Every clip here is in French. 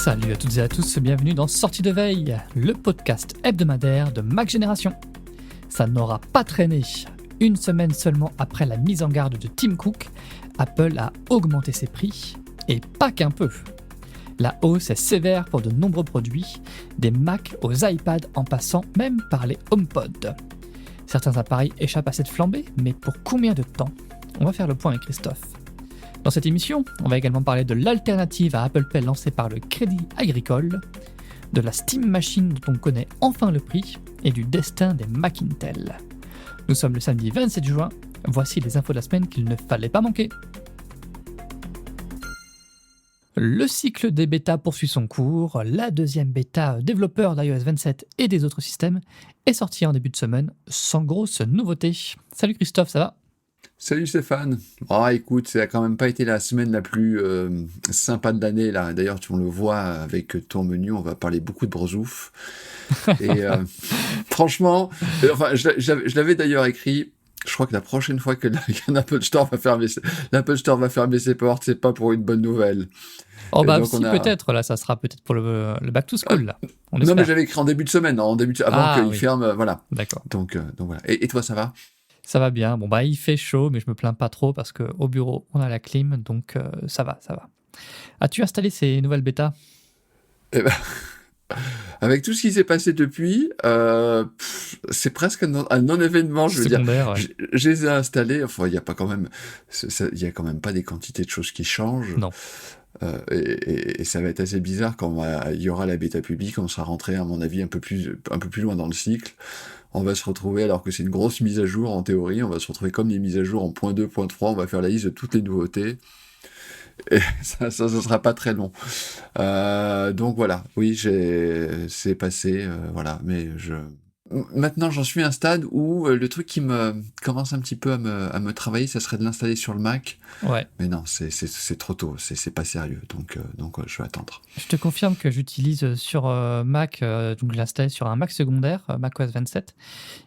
Salut à toutes et à tous, bienvenue dans Sortie de Veille, le podcast hebdomadaire de Mac Génération. Ça n'aura pas traîné. Une semaine seulement après la mise en garde de Tim Cook, Apple a augmenté ses prix, et pas qu'un peu. La hausse est sévère pour de nombreux produits, des Mac aux iPads en passant même par les HomePod. Certains appareils échappent à cette flambée, mais pour combien de temps ? On va faire le point avec Christophe. Dans cette émission, on va également parler de l'alternative à Apple Pay lancée par le Crédit Agricole, de la Steam Machine dont on connaît enfin le prix, et du destin des Mac Intel. Nous sommes le samedi 27 juin, voici les infos de la semaine qu'il ne fallait pas manquer. Le cycle des bêtas poursuit son cours, la deuxième bêta développeur d'iOS 27 et des autres systèmes est sortie en début de semaine, sans grosse nouveauté. Salut Christophe, ça va ? Salut Stéphane. Écoute, ça a quand même pas été la semaine la plus sympa de l'année là. D'ailleurs, on le voit avec ton menu, on va parler beaucoup de brosouf. Et franchement, je l'avais d'ailleurs écrit. Je crois que la prochaine fois qu'un Apple Store va fermer ses portes, c'est pas pour une bonne nouvelle. Oh bah si, peut-être, là, ça sera peut-être pour le back to school, là. Non, mais j'avais écrit en début de semaine, avant qu'il ferme, voilà. D'accord. Donc voilà. Et toi, ça va ? Ça va bien. Bon, il fait chaud, mais je me plains pas trop parce qu'au bureau, on a la clim, donc ça va. As-tu installé ces nouvelles bêtas ? Eh ben, avec tout ce qui s'est passé depuis, c'est presque un non-événement, je veux dire. Ouais. Je les ai installés, enfin, il y a quand même pas des quantités de choses qui changent. Non. Et ça va être assez bizarre quand il y aura la bêta publique, on sera rentré, à mon avis, un peu plus loin dans le cycle. On va se retrouver, alors que c'est une grosse mise à jour en théorie, on va se retrouver comme les mises à jour en .2, .3, on va faire la liste de toutes les nouveautés. Et ça sera pas très long. Donc voilà, oui, c'est passé, voilà, mais maintenant, j'en suis à un stade où le truc qui me commence un petit peu à me travailler, ça serait de l'installer sur le Mac. Ouais. Mais non, c'est trop tôt, c'est pas sérieux, donc je vais attendre. Je te confirme que j'utilise sur Mac, donc je l'ai installé sur un Mac secondaire, macOS 27,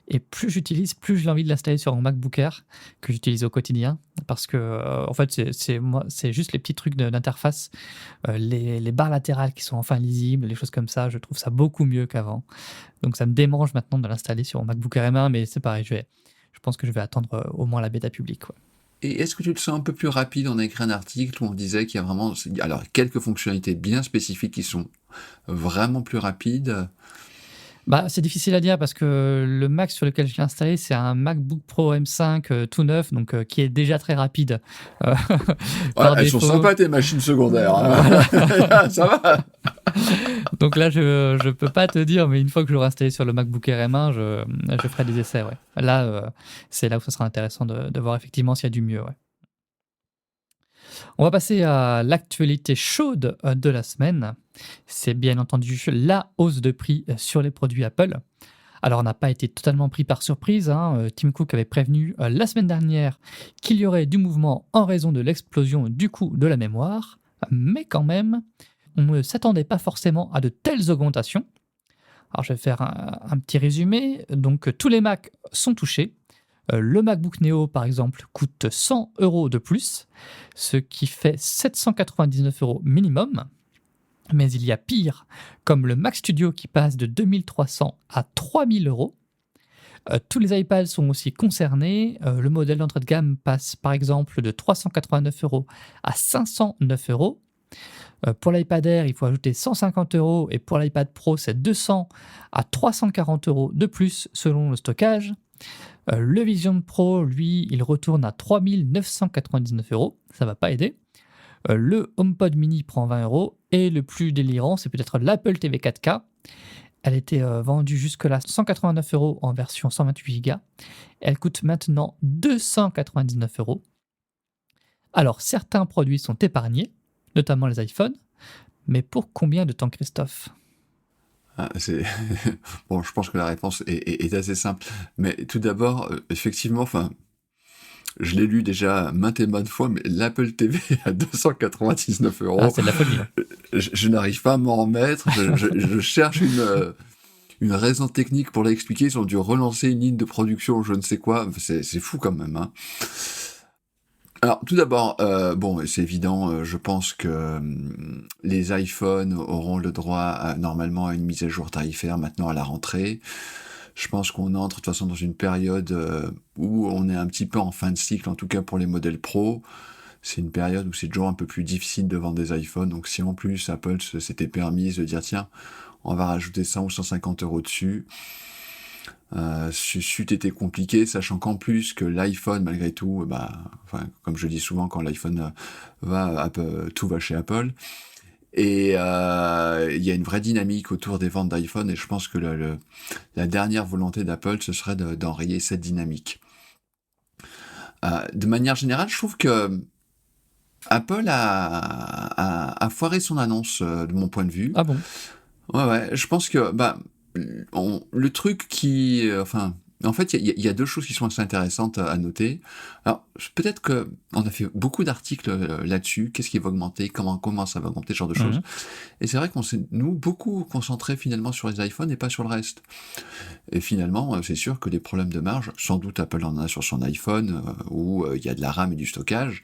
et plus j'utilise, plus j'ai envie de l'installer sur un MacBook Air que j'utilise au quotidien, parce que en fait c'est juste les petits trucs d'interface, les barres latérales qui sont enfin lisibles, les choses comme ça, je trouve ça beaucoup mieux qu'avant. Donc ça me démange maintenant de l'installer sur un MacBook Air M1, mais c'est pareil, je pense que je vais attendre au moins la bêta publique. Ouais. Et est-ce que tu te sens un peu plus rapide ? On a écrit un article où on disait qu'il y a vraiment quelques fonctionnalités bien spécifiques qui sont vraiment plus rapides. C'est difficile à dire parce que le Mac sur lequel je l'ai installé, c'est un MacBook Pro M5 tout neuf, donc qui est déjà très rapide. Elles sont sympas tes machines secondaires. Hein. Ça va. Donc là, je peux pas te dire, mais une fois que je l'aurai installé sur le MacBook Air M1, je ferai des essais. Ouais. Là, c'est là où ça sera intéressant de voir effectivement s'il y a du mieux. Ouais. On va passer à l'actualité chaude de la semaine. C'est bien entendu la hausse de prix sur les produits Apple. Alors, on n'a pas été totalement pris par surprise. Tim Cook avait prévenu la semaine dernière qu'il y aurait du mouvement en raison de l'explosion du coût de la mémoire. Mais quand même, on ne s'attendait pas forcément à de telles augmentations. Alors, je vais faire un petit résumé. Donc, tous les Macs sont touchés. Le MacBook Neo, par exemple, coûte 100 € de plus, ce qui fait 799 € minimum. Mais il y a pire, comme le Mac Studio qui passe de 2300 à 3000 €. Tous les iPads sont aussi concernés. Le modèle d'entrée de gamme passe par exemple de 389 € à 509 €. Pour l'iPad Air, il faut ajouter 150 € et pour l'iPad Pro, c'est 200 à 340 € de plus selon le stockage. Le Vision Pro, lui, il retourne à 3999 €. Ça va pas aider. Le HomePod mini prend 20 € et le plus délirant, c'est peut-être l'Apple TV 4K. Elle était vendue jusque-là 189 € en version 128 Go. Elle coûte maintenant 299 €. Alors, certains produits sont épargnés, notamment les iPhones, mais pour combien de temps, Christophe ? Bon, je pense que la réponse est assez simple. Mais tout d'abord, effectivement, je l'ai lu déjà maintes et maintes fois, mais l'Apple TV à 299 €. Ah, c'est de la folie. Je n'arrive pas à m'en remettre. Je cherche une raison technique pour l'expliquer. Ils ont dû relancer une ligne de production, je ne sais quoi. C'est fou quand même. Hein. Alors, tout d'abord, bon, c'est évident, je pense que les iPhones auront le droit normalement à une mise à jour tarifaire maintenant à la rentrée. Je pense qu'on entre de toute façon dans une période où on est un petit peu en fin de cycle, en tout cas pour les modèles Pro. C'est une période où c'est toujours un peu plus difficile de vendre des iPhones. Donc si en plus Apple s'était permise de dire tiens, on va rajouter 100 ou 150 euros dessus, c'eût été compliqué, sachant qu'en plus que l'iPhone, malgré tout, enfin, comme je dis souvent, quand l'iPhone va, tout va chez Apple. Et il y a une vraie dynamique autour des ventes d'iPhone, et je pense que la dernière volonté d'Apple, ce serait d'enrayer cette dynamique. De manière générale, je trouve que Apple a foiré son annonce, de mon point de vue. Ah bon? Ouais, je pense que le truc enfin, en fait, il y a deux choses qui sont assez intéressantes à noter. Alors, peut-être que on a fait beaucoup d'articles là-dessus. Qu'est-ce qui va augmenter? Comment ça va augmenter? Ce genre de choses. Mhm. Et c'est vrai qu'on s'est, nous, beaucoup concentré finalement sur les iPhones et pas sur le reste. Et finalement, c'est sûr que les problèmes de marge, sans doute Apple en a sur son iPhone, où il y a de la RAM et du stockage,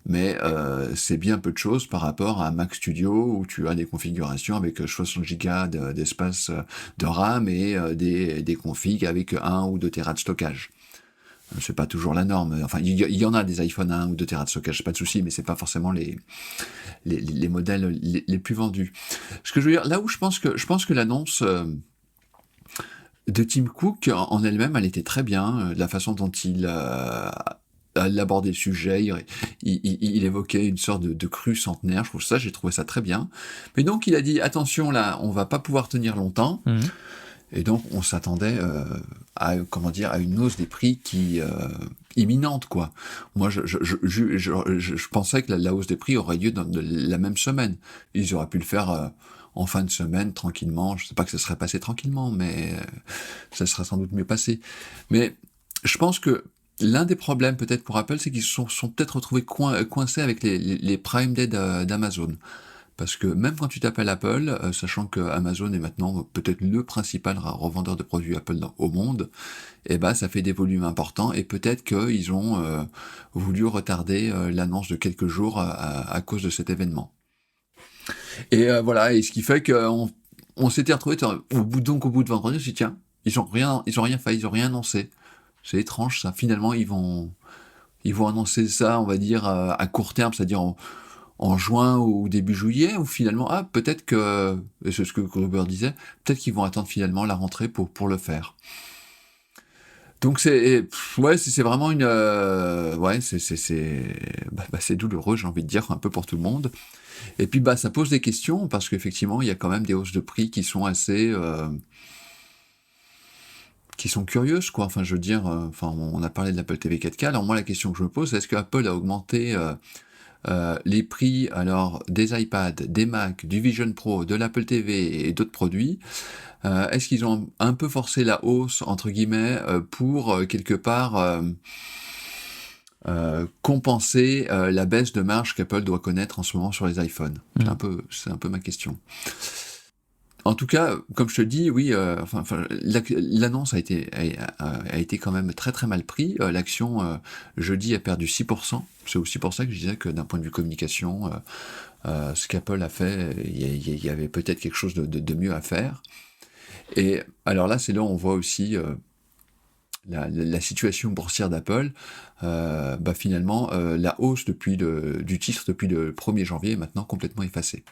mais c'est bien peu de choses par rapport à Mac Studio, où tu as des configurations avec 60 Go d'espace de RAM et des configs avec 1 ou 2 Tera de stockage. C'est pas toujours la norme. Enfin, il y en a des iPhones à 1 ou 2 Tera de stockage, pas de souci, mais c'est pas forcément les modèles les plus vendus. Ce que je veux dire, là où je pense que l'annonce de Tim Cook en elle-même, elle était très bien. La façon dont il abordait le sujet, il évoquait une sorte de crue centenaire. J'ai trouvé ça très bien. Mais donc il a dit attention là, on va pas pouvoir tenir longtemps. Mhm. Et donc on s'attendait à une hausse des prix imminente, quoi. Moi je pensais que la hausse des prix aurait lieu dans la même semaine. Ils auraient pu le faire en fin de semaine tranquillement. Je sais pas que ça serait passé tranquillement, mais ça serait sans doute mieux passé. Mais je pense que l'un des problèmes peut-être pour Apple, c'est qu'ils sont peut-être retrouvés coincés avec les Prime Day d'Amazon. Parce que même quand tu t'appelles Apple, sachant que Amazon est maintenant peut-être le principal revendeur de produits Apple au monde, ça fait des volumes importants, et peut-être qu'ils ont voulu retarder l'annonce de quelques jours à cause de cet événement. Et voilà, et ce qui fait qu'on on s'était retrouvé au bout de vendredi, on s'est dit tiens, ils ont rien fait, ils ont rien annoncé. C'est étrange ça. Finalement, ils vont annoncer ça, on va dire à court terme, c'est-à-dire en juin ou début juillet, ou finalement, peut-être que, et c'est ce que Gruber disait, peut-être qu'ils vont attendre finalement la rentrée pour le faire. Donc c'est vraiment une, c'est douloureux, j'ai envie de dire, un peu pour tout le monde. Et puis ça pose des questions, parce qu'effectivement, il y a quand même des hausses de prix qui sont assez, qui sont curieuses, quoi. Enfin, je veux dire, on a parlé de l'Apple TV 4K. Alors moi, la question que je me pose, c'est est-ce que Apple a augmenté les prix alors des iPads, des Mac, du Vision Pro, de l'Apple TV et d'autres produits? Est-ce qu'ils ont un peu forcé la hausse, entre guillemets, pour quelque part compenser la baisse de marge qu'Apple doit connaître en ce moment sur les iPhones? C'est un peu ma question. En tout cas, comme je te dis, oui, l'annonce a été quand même très très mal pris. L'action jeudi a perdu 6%. C'est aussi pour ça que je disais que d'un point de vue communication, ce qu'Apple a fait, il y avait peut-être quelque chose de mieux à faire. Et alors là, c'est là où on voit aussi la situation boursière d'Apple. Finalement, la hausse du titre depuis le 1er janvier est maintenant complètement effacée.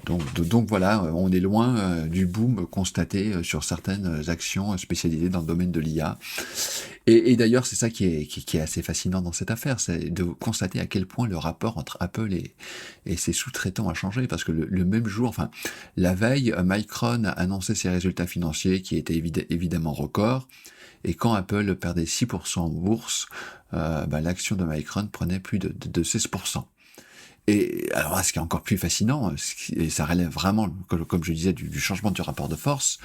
Donc voilà, on est loin du boom constaté sur certaines actions spécialisées dans le domaine de l'IA. Et d'ailleurs, c'est ça qui est assez fascinant dans cette affaire, c'est de constater à quel point le rapport entre Apple et ses sous-traitants a changé, parce que le même jour, enfin, la veille, Micron a annoncé ses résultats financiers qui étaient évidemment records, et quand Apple perdait 6% en bourse, l'action de Micron prenait plus de 16%. Et alors là, ce qui est encore plus fascinant, et ça relève vraiment, comme je disais, du changement du rapport de force,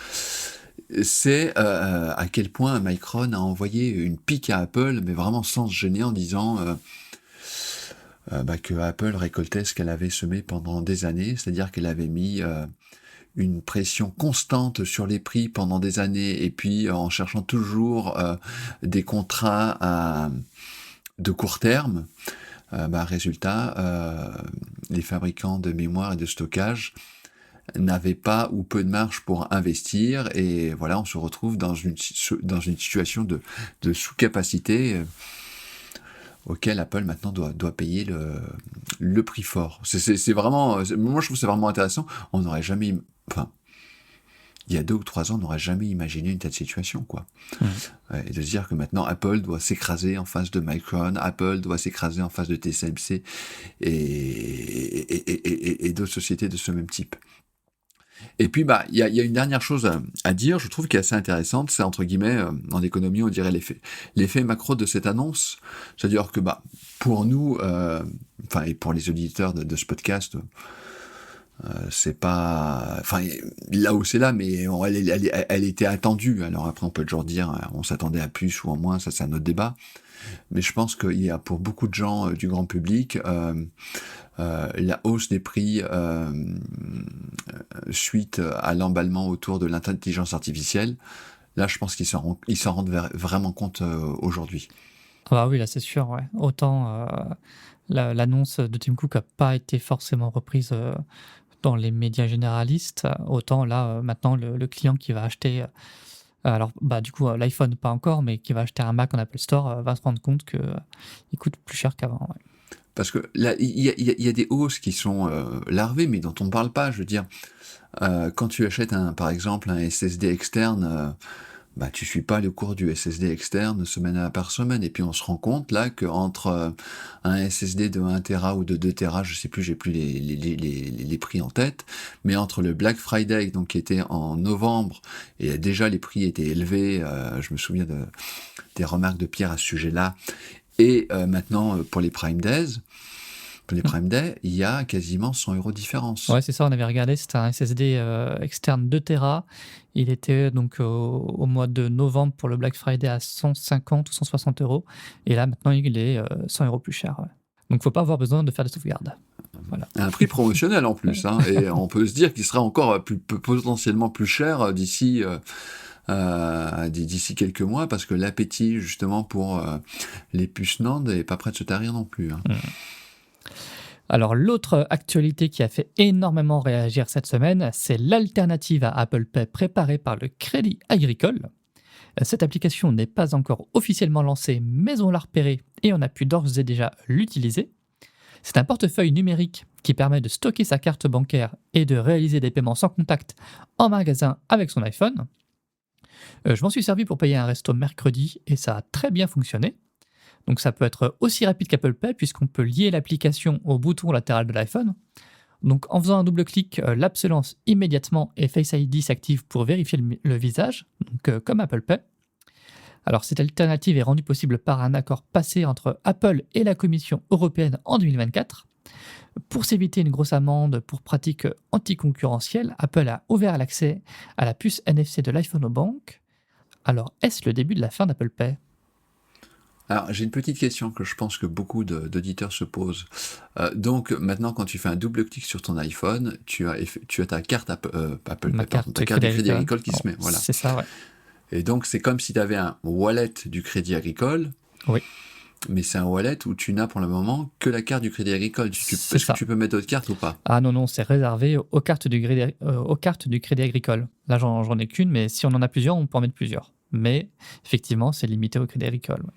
c'est à quel point Micron a envoyé une pique à Apple, mais vraiment sans se gêner, en disant que Apple récoltait ce qu'elle avait semé pendant des années, c'est-à-dire qu'elle avait mis une pression constante sur les prix pendant des années, et puis en cherchant toujours des contrats de court terme, résultat, les fabricants de mémoire et de stockage n'avaient pas ou peu de marge pour investir, et voilà, on se retrouve dans une situation de sous-capacité auquel Apple maintenant doit payer le prix fort. C'est vraiment, moi je trouve que c'est vraiment intéressant. On n'aurait jamais, enfin, il y a 2 ou 3 ans, on n'aurait jamais imaginé une telle situation, quoi. Et de se dire que maintenant Apple doit s'écraser en face de Micron, Apple doit s'écraser en face de TSMC et d'autres sociétés de ce même type. Et puis, il y a une dernière chose à dire, je trouve, qui est assez intéressante, c'est entre guillemets, en économie, on dirait l'effet macro de cette annonce. C'est-à-dire que, pour nous, et pour les auditeurs de ce podcast, c'est pas, enfin, là où c'est là, mais elle était attendue. Alors après, on peut toujours dire, on s'attendait à plus ou à moins, ça c'est un autre débat. Mais je pense qu'il y a pour beaucoup de gens du grand public, la hausse des prix suite à l'emballement autour de l'intelligence artificielle, là je pense qu'ils s'en rendent vraiment compte aujourd'hui. Ah bah oui, là c'est sûr, ouais. Autant l'annonce de Tim Cook n'a pas été forcément reprise dans les médias généralistes, autant là maintenant le client qui va acheter, alors du coup l'iPhone pas encore, mais qui va acheter un Mac en Apple Store va se rendre compte qu'il coûte plus cher qu'avant. Ouais. Parce que là, il y a des hausses qui sont larvées, mais dont on ne parle pas. Je veux dire, quand tu achètes par exemple un SSD externe, tu suis pas le cours du SSD externe semaine par semaine. Et puis on se rend compte là qu'entre un SSD de 1 Tera ou de 2 Tera, je sais plus, j'ai plus les prix en tête, mais entre le Black Friday, donc qui était en novembre, et déjà les prix étaient élevés, je me souviens des remarques de Pierre à ce sujet-là, et maintenant pour les Prime Days, il y a quasiment 100 € de différence. Ouais, c'est ça, on avait regardé, c'était un SSD externe 2 Tera. Il était donc au mois de novembre pour le Black Friday à 150 ou 160 €. Et là, maintenant, il est 100 € plus cher. Ouais. Donc, il ne faut pas avoir besoin de faire de sauvegarde. Voilà. Un prix promotionnel en plus. Et on peut se dire qu'il sera encore potentiellement plus cher d'ici quelques mois, parce que l'appétit, justement, pour les puces NAND n'est pas prêt de se tarir non plus. Alors, l'autre actualité qui a fait énormément réagir cette semaine, c'est l'alternative à Apple Pay préparée par le Crédit Agricole. Cette application n'est pas encore officiellement lancée, mais on l'a repérée et on a pu d'ores et déjà l'utiliser. C'est un portefeuille numérique qui permet de stocker sa carte bancaire et de réaliser des paiements sans contact en magasin avec son iPhone. Je m'en suis servi pour payer un resto mercredi et ça a très bien fonctionné. Donc ça peut être aussi rapide qu'Apple Pay puisqu'on peut lier l'application au bouton latéral de l'iPhone. Donc en faisant un double-clic, l'app se lance immédiatement et Face ID s'active pour vérifier le visage, donc comme Apple Pay. Alors cette alternative est rendue possible par un accord passé entre Apple et la Commission européenne en 2024. Pour s'éviter une grosse amende pour pratique anticoncurrentielle, Apple a ouvert l'accès à la puce NFC de l'iPhone aux banques. Alors est-ce le début de la fin d'Apple Pay ? Alors, j'ai une petite question que je pense que beaucoup d'auditeurs se posent. Donc, maintenant, quand tu fais un double-clic sur ton iPhone, tu as ta carte ta carte du Crédit Agricole qui se met. Voilà. C'est ça, ouais. Et donc, c'est comme si tu avais un wallet du Crédit Agricole. Oui. Mais c'est un wallet où tu n'as pour le moment que la carte du Crédit Agricole. Est-ce que tu peux mettre d'autres cartes ou pas ? Ah non, c'est réservé aux cartes du Crédit Agricole. Là, j'en ai qu'une, mais si on en a plusieurs, on peut en mettre plusieurs. Mais effectivement, c'est limité au Crédit Agricole. Ouais.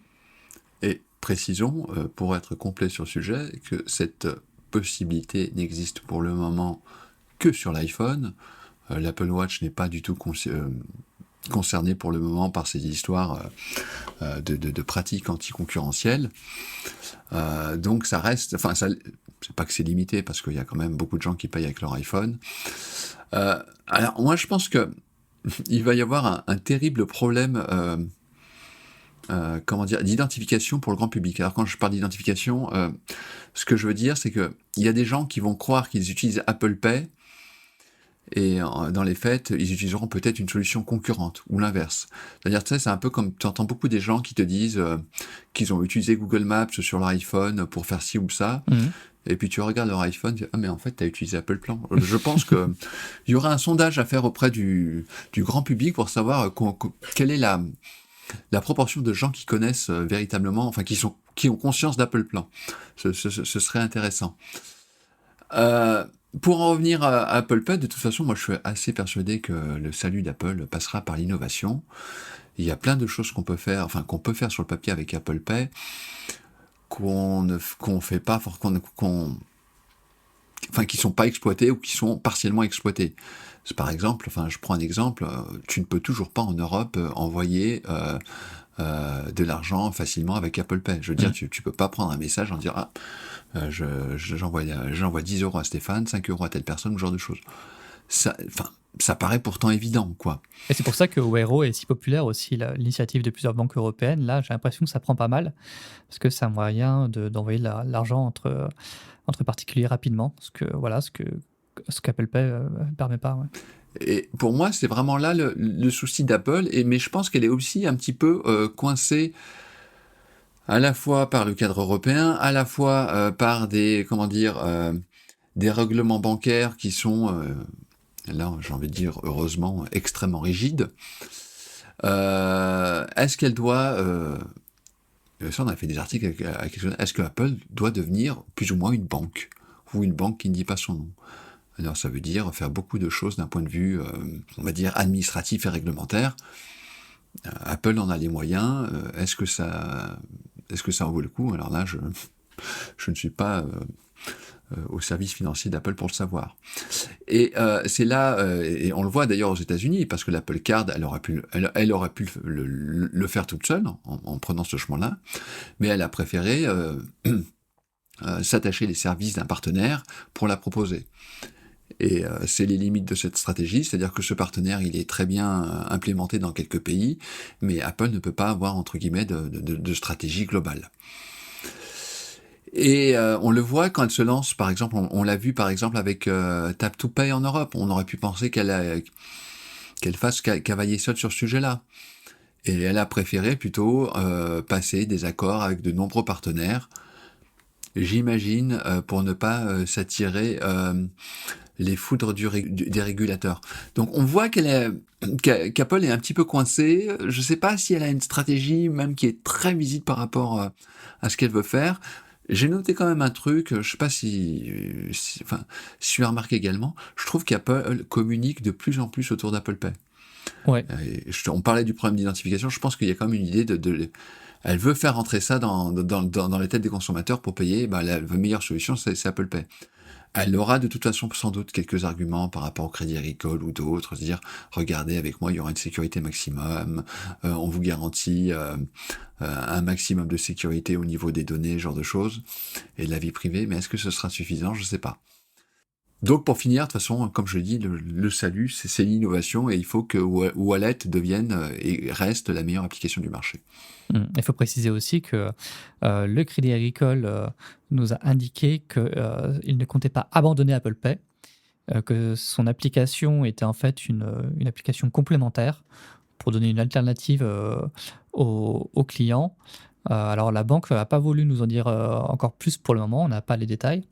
Et précisons, pour être complet sur le sujet, que cette possibilité n'existe pour le moment que sur l'iPhone. L'Apple Watch n'est pas du tout concerné pour le moment par ces histoires de pratiques anticoncurrentielles. Donc ça reste... Enfin, c'est pas que c'est limité, parce qu'il y a quand même beaucoup de gens qui payent avec leur iPhone. Alors moi, je pense que il va y avoir un terrible problème... d'identification pour le grand public. Alors quand je parle d'identification, ce que je veux dire, c'est que il y a des gens qui vont croire qu'ils utilisent Apple Pay et dans les faits, ils utiliseront peut-être une solution concurrente ou l'inverse. C'est-à-dire, tu sais, c'est un peu comme tu entends beaucoup des gens qui te disent qu'ils ont utilisé Google Maps sur leur iPhone pour faire ci ou ça. Et puis tu regardes leur iPhone, tu dis, ah mais en fait tu as utilisé Apple Plan. Je pense que il y aura un sondage à faire auprès du grand public pour savoir quelle est la proportion de gens qui connaissent véritablement, enfin qui ont conscience d'Apple Plan. Ce serait intéressant. Pour en revenir à Apple Pay, de toute façon, moi je suis assez persuadé que le salut d'Apple passera par l'innovation. Il y a plein de choses qu'on peut faire sur le papier avec Apple Pay, qu'on fait pas, qui sont pas exploitées ou qui sont partiellement exploitées. Par exemple, je prends un exemple, tu ne peux toujours pas en Europe envoyer de l'argent facilement avec Apple Pay. Je veux dire, tu peux pas prendre un message en dire j'envoie 10 euros à Stéphane, 5 euros à telle personne, ce genre de choses. Ça paraît pourtant évident, quoi. Et c'est pour ça que Wero est si populaire aussi, l'initiative de plusieurs banques européennes. Là, j'ai l'impression que ça prend pas mal, parce que c'est un moyen d'envoyer l'argent entre particuliers rapidement, ce qu'Apple Pay permet pas. Ouais. Et pour moi, c'est vraiment là le souci d'Apple, mais je pense qu'elle est aussi un petit peu coincée à la fois par le cadre européen, à la fois par des règlements bancaires qui sont, là j'ai envie de dire heureusement, extrêmement rigides. Est-ce qu'elle doit... ça, on a fait des articles à quelque chose. Est-ce que Apple doit devenir plus ou moins une banque, ou une banque qui ne dit pas son nom? Alors ça veut dire faire beaucoup de choses d'un point de vue, on va dire, administratif et réglementaire. Apple en a les moyens. Est-ce que ça en vaut le coup? Alors là, je ne suis pas au service financier d'Apple pour le savoir. Et c'est là, et on le voit d'ailleurs aux États-Unis, parce que l'Apple Card, elle aurait pu le faire toute seule en prenant ce chemin-là, mais elle a préféré s'attacher les services d'un partenaire pour la proposer. Et c'est les limites de cette stratégie, c'est-à-dire que ce partenaire, il est très bien implémenté dans quelques pays, mais Apple ne peut pas avoir, entre guillemets, de stratégie globale. Et on le voit quand elle se lance, par exemple, on l'a vu par exemple avec Tap to Pay en Europe, on aurait pu penser qu'elle fasse cavalier seul sur ce sujet-là. Et elle a préféré plutôt passer des accords avec de nombreux partenaires, j'imagine, pour ne pas s'attirer les foudres des régulateurs. Donc on voit qu'Apple est un petit peu coincée. Je ne sais pas si elle a une stratégie même qui est très visible par rapport à ce qu'elle veut faire. J'ai noté quand même un truc, je ne sais pas si tu as remarqué également, je trouve qu'Apple communique de plus en plus autour d'Apple Pay. Ouais. On parlait du problème d'identification, je pense qu'il y a quand même une idée elle veut faire rentrer ça dans les têtes des consommateurs pour payer. La meilleure solution, c'est Apple Pay. Elle aura de toute façon sans doute quelques arguments par rapport au Crédit Agricole ou d'autres, se dire regardez, avec moi il y aura une sécurité maximum, on vous garantit un maximum de sécurité au niveau des données, ce genre de choses, et de la vie privée, mais est-ce que ce sera suffisant? Je ne sais pas. Donc pour finir, de toute façon, comme je dis, le salut, c'est l'innovation, et il faut que Wallet devienne et reste la meilleure application du marché. Il faut préciser aussi que le Crédit Agricole nous a indiqué qu'il ne comptait pas abandonner Apple Pay, que son application était en fait une application complémentaire pour donner une alternative aux clients. Alors la banque n'a pas voulu nous en dire encore plus pour le moment, on n'a pas les détails,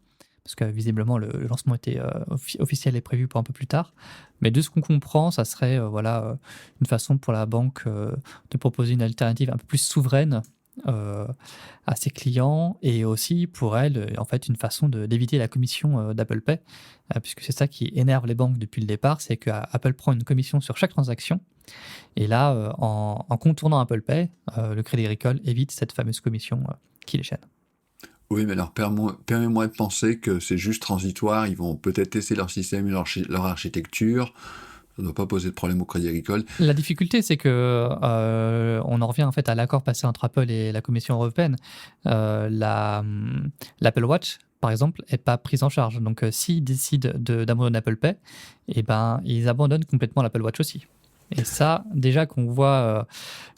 parce que visiblement le lancement était officiel et prévu pour un peu plus tard. Mais de ce qu'on comprend, ça serait une façon pour la banque de proposer une alternative un peu plus souveraine à ses clients, et aussi pour elle, en fait, une façon d'éviter la commission d'Apple Pay, puisque c'est ça qui énerve les banques depuis le départ, c'est qu'Apple prend une commission sur chaque transaction. Et là, en contournant Apple Pay, le Crédit Agricole évite cette fameuse commission qui les chaîne. Oui, mais alors permets-moi de penser que c'est juste transitoire, ils vont peut-être tester leur système et leur architecture, ça ne doit pas poser de problème au Crédit Agricole. La difficulté, c'est que on en revient en fait à l'accord passé entre Apple et la Commission européenne. L'Apple Watch, par exemple, n'est pas prise en charge. Donc s'ils décident d'abandonner Apple Pay, ils abandonnent complètement l'Apple Watch aussi. Et ça, déjà qu'on voit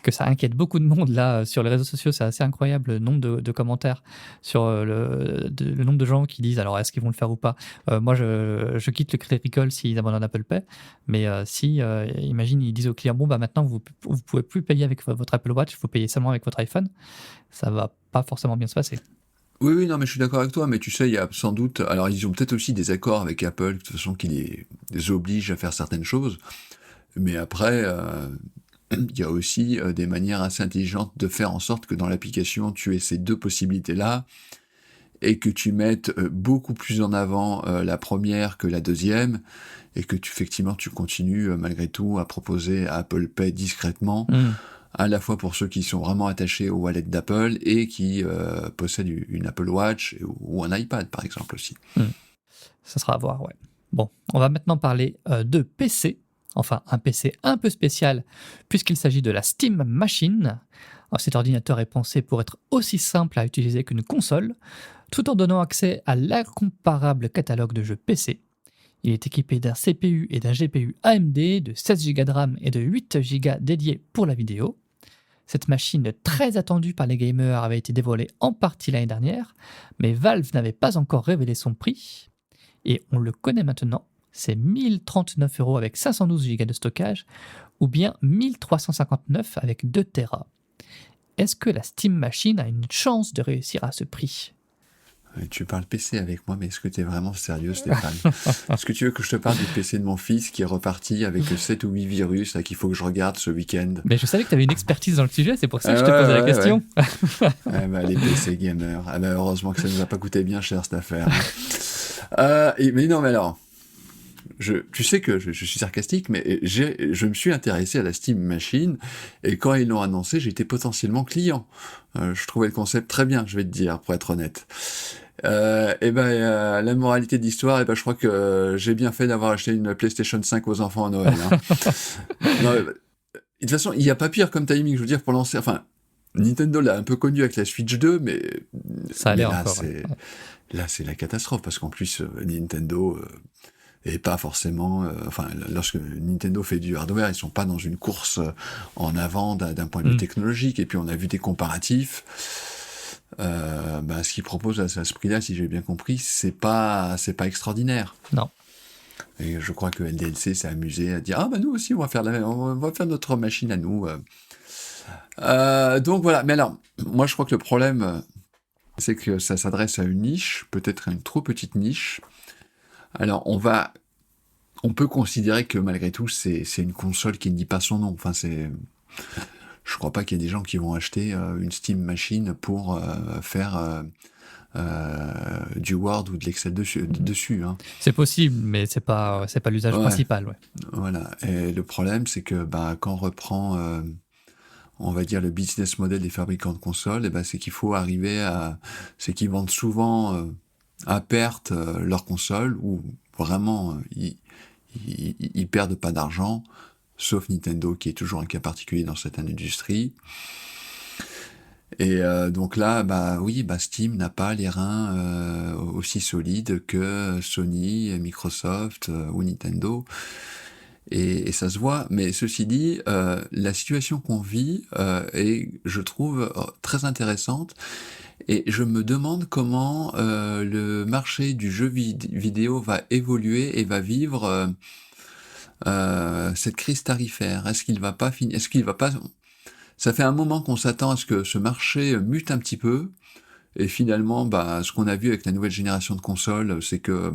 que ça inquiète beaucoup de monde là sur les réseaux sociaux, c'est assez incroyable le nombre de commentaires sur le nombre de gens qui disent alors est-ce qu'ils vont le faire ou pas. Moi, je quitte le Crédit Agricole s'ils abandonnent Apple Pay, mais imagine ils disent aux clients bon maintenant vous pouvez plus payer avec votre Apple Watch, il faut payer seulement avec votre iPhone, ça va pas forcément bien se passer. Oui, non, mais je suis d'accord avec toi, mais tu sais, il y a sans doute... Alors, ils ont peut-être aussi des accords avec Apple, de toute façon, qui les obligent à faire certaines choses. Mais après, il y a aussi des manières assez intelligentes de faire en sorte que dans l'application, tu aies ces deux possibilités-là et que tu mettes beaucoup plus en avant la première que la deuxième et que effectivement tu continues malgré tout à proposer à Apple Pay discrètement, à la fois pour ceux qui sont vraiment attachés au wallet d'Apple et qui possèdent une Apple Watch ou un iPad par exemple aussi. Ça sera à voir, ouais. Bon, on va maintenant parler de PC. Enfin, un PC un peu spécial, puisqu'il s'agit de la Steam Machine. Alors, cet ordinateur est pensé pour être aussi simple à utiliser qu'une console, tout en donnant accès à l'incomparable catalogue de jeux PC. Il est équipé d'un CPU et d'un GPU AMD, de 16 Go de RAM et de 8 Go dédiés pour la vidéo. Cette machine très attendue par les gamers avait été dévoilée en partie l'année dernière, mais Valve n'avait pas encore révélé son prix. Et on le connaît maintenant, c'est 1039 € avec 512 Go de stockage, ou bien 1359 avec 2 Tera. Est-ce que la Steam Machine a une chance de réussir à ce prix ? Tu parles PC avec moi, mais est-ce que tu es vraiment sérieux, Stéphane? Est-ce que tu veux que je te parle du PC de mon fils qui est reparti avec 7 ou 8 virus qu'il faut que je regarde ce week-end? Mais je savais que tu avais une expertise dans le sujet, c'est pour ça que je te posais la question. Les PC gamers. Heureusement que ça ne nous a pas coûté bien cher cette affaire. Mais non, mais alors... tu sais que je suis sarcastique, mais je me suis intéressé à la Steam Machine, et quand ils l'ont annoncé, j'étais potentiellement client. Je trouvais le concept très bien, je vais te dire, pour être honnête. La moralité de l'histoire, je crois que j'ai bien fait d'avoir acheté une PlayStation 5 aux enfants à Noël. Non, de toute façon, il n'y a pas pire comme timing, je veux dire, pour lancer... Enfin, Nintendo l'a un peu connu avec la Switch 2, mais... Ça allait encore. Là, c'est la catastrophe, parce qu'en plus, Nintendo... et pas forcément... lorsque Nintendo fait du hardware, ils sont pas dans une course en avant d'un point de vue technologique. Et puis, on a vu des comparatifs. Ce qu'ils proposent à ce prix-là, si j'ai bien compris, c'est pas extraordinaire. Non. Et je crois que LDLC s'est amusé à dire « nous aussi, on va faire notre machine à nous. » Donc, voilà. Mais alors, moi, je crois que le problème, c'est que ça s'adresse à une niche, peut-être à une trop petite niche. Alors, on peut considérer que malgré tout, c'est une console qui ne dit pas son nom. Enfin, je crois pas qu'il y ait des gens qui vont acheter une Steam Machine pour faire du Word ou de l'Excel dessus. Hein. C'est possible, mais c'est pas l'usage principal. Ouais. Voilà. Et le problème, c'est que quand on reprend, on va dire, le business model des fabricants de consoles, c'est qu'il faut arriver c'est qu'ils vendent souvent à perte leur console, ou vraiment ils perdent pas d'argent, sauf Nintendo qui est toujours un cas particulier dans cette industrie. Et donc là, Steam n'a pas les reins aussi solides que Sony, Microsoft ou Nintendo. Et ça se voit, mais ceci dit, la situation qu'on vit est, je trouve, très intéressante. Et je me demande comment le marché du jeu vidéo va évoluer et va vivre cette crise tarifaire. Est-ce qu'il va pas finir? Est-ce qu'il va pas? Ça fait un moment qu'on s'attend à ce que ce marché mute un petit peu. Et finalement, ce qu'on a vu avec la nouvelle génération de consoles, c'est que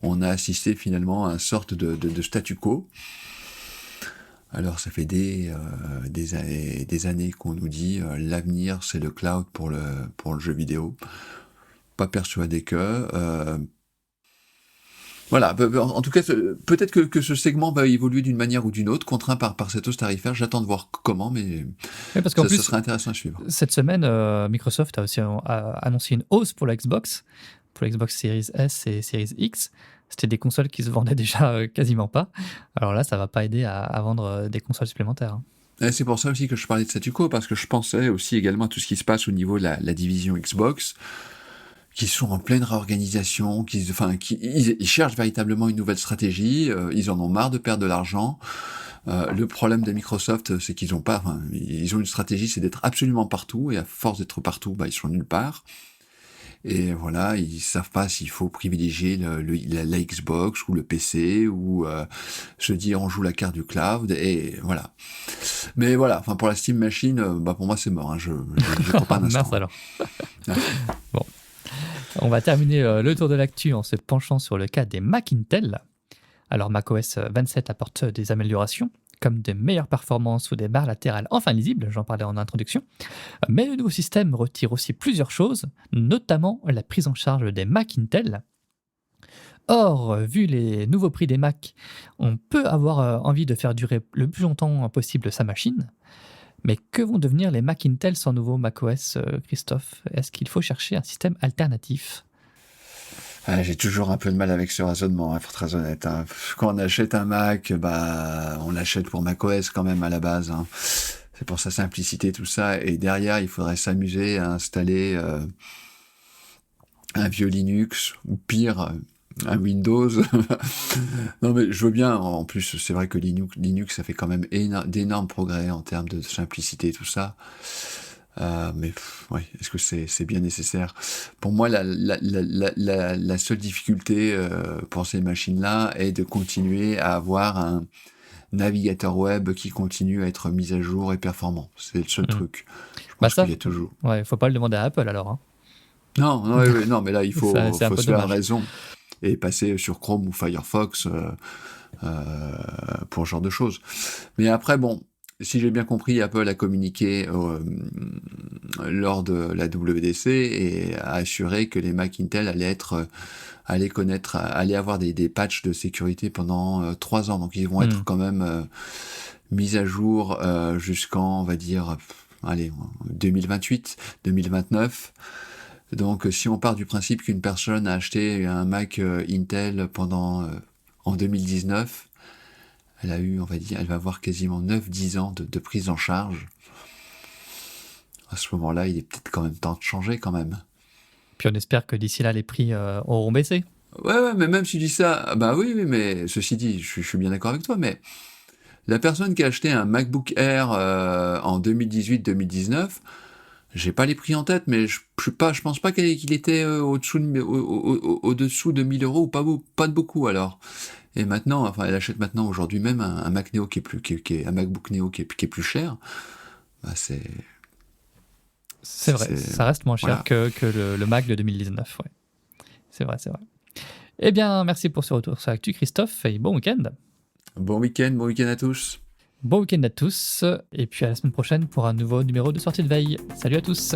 on a assisté finalement à une sorte de statu quo. Alors ça fait des années qu'on nous dit l'avenir c'est le cloud pour le jeu vidéo. Pas persuadé que... Voilà, en tout cas, peut-être que ce segment va évoluer d'une manière ou d'une autre, contraint par cette hausse tarifaire. J'attends de voir comment, mais parce qu'en plus, ça serait intéressant à suivre. Cette semaine, Microsoft a aussi annoncé une hausse pour la Xbox Series S et Series X. C'était des consoles qui se vendaient déjà quasiment pas. Alors là, ça va pas aider à vendre des consoles supplémentaires. Hein. Et c'est pour ça aussi que je parlais de statu quo, parce que je pensais aussi également à tout ce qui se passe au niveau de la division Xbox, qui sont en pleine réorganisation, ils cherchent véritablement une nouvelle stratégie, ils en ont marre de perdre de l'argent. Le problème de Microsoft, c'est qu'ils ont une stratégie, c'est d'être absolument partout, et à force d'être partout, ils sont nulle part. Et voilà, ils savent pas s'il faut privilégier la Xbox ou le PC, ou se dire on joue la carte du cloud, et voilà. Mais voilà, pour la Steam Machine, pour moi c'est mort, hein, je crois pas un instant. Mince alors. Bon. On va terminer le tour de l'actu en se penchant sur le cas des Mac Intel. Alors macOS 27 apporte des améliorations, comme des meilleures performances ou des barres latérales enfin lisibles, j'en parlais en introduction. Mais le nouveau système retire aussi plusieurs choses, notamment la prise en charge des Mac Intel. Or, vu les nouveaux prix des Mac, on peut avoir envie de faire durer le plus longtemps possible sa machine. Mais que vont devenir les Mac Intel sans nouveau macOS, Christophe? Est-ce qu'il faut chercher un système alternatif? J'ai toujours un peu de mal avec ce raisonnement, pour être très honnête. Quand on achète un Mac, on l'achète pour macOS quand même à la base. C'est pour sa simplicité, tout ça. Et derrière, il faudrait s'amuser à installer un vieux Linux, ou pire, un Windows. Non, mais je veux bien. En plus, c'est vrai que Linux ça fait quand même d'énormes progrès en termes de simplicité, tout ça. Mais ouais, est-ce que c'est bien nécessaire? Pour moi, la seule difficulté pour ces machines-là est de continuer à avoir un navigateur web qui continue à être mis à jour et performant. C'est le seul truc. Je pense ça, qu'il y a toujours. Ouais, faut pas le demander à Apple alors. Non, non, mais là, il faut, C'est un faut peu se faire dommage. raison et passer sur Chrome ou Firefox pour ce genre de choses. Mais après, bon, si j'ai bien compris, Apple a communiqué lors de la WWDC et a assuré que les Mac Intel allaient avoir des patchs de sécurité pendant 3 ans. Donc ils vont être quand même mis à jour jusqu'en, on va dire, 2028, 2029. Donc si on part du principe qu'une personne a acheté un Mac Intel en 2019, elle va avoir quasiment 9-10 ans de prise en charge. À ce moment-là, il est peut-être quand même temps de changer quand même. Puis on espère que d'ici là, les prix auront baissé. Ouais, mais même si tu dis ça, bah oui, mais ceci dit, je suis bien d'accord avec toi, mais la personne qui a acheté un MacBook Air en 2018-2019, j'ai pas les prix en tête, mais je pense pas qu'il était au-dessous de 1000 euros, ou pas de beaucoup alors. Et maintenant, elle achète maintenant aujourd'hui même un Mac Neo un MacBook Neo qui est plus cher. Bah c'est vrai, ça reste moins cher que le Mac de 2019. Ouais. C'est vrai. Eh bien, merci pour ce retour sur Actu, Christophe, et bon week-end. Bon week-end à tous. Bon week-end à tous, et puis à la semaine prochaine pour un nouveau numéro de Sortie de Veille. Salut à tous.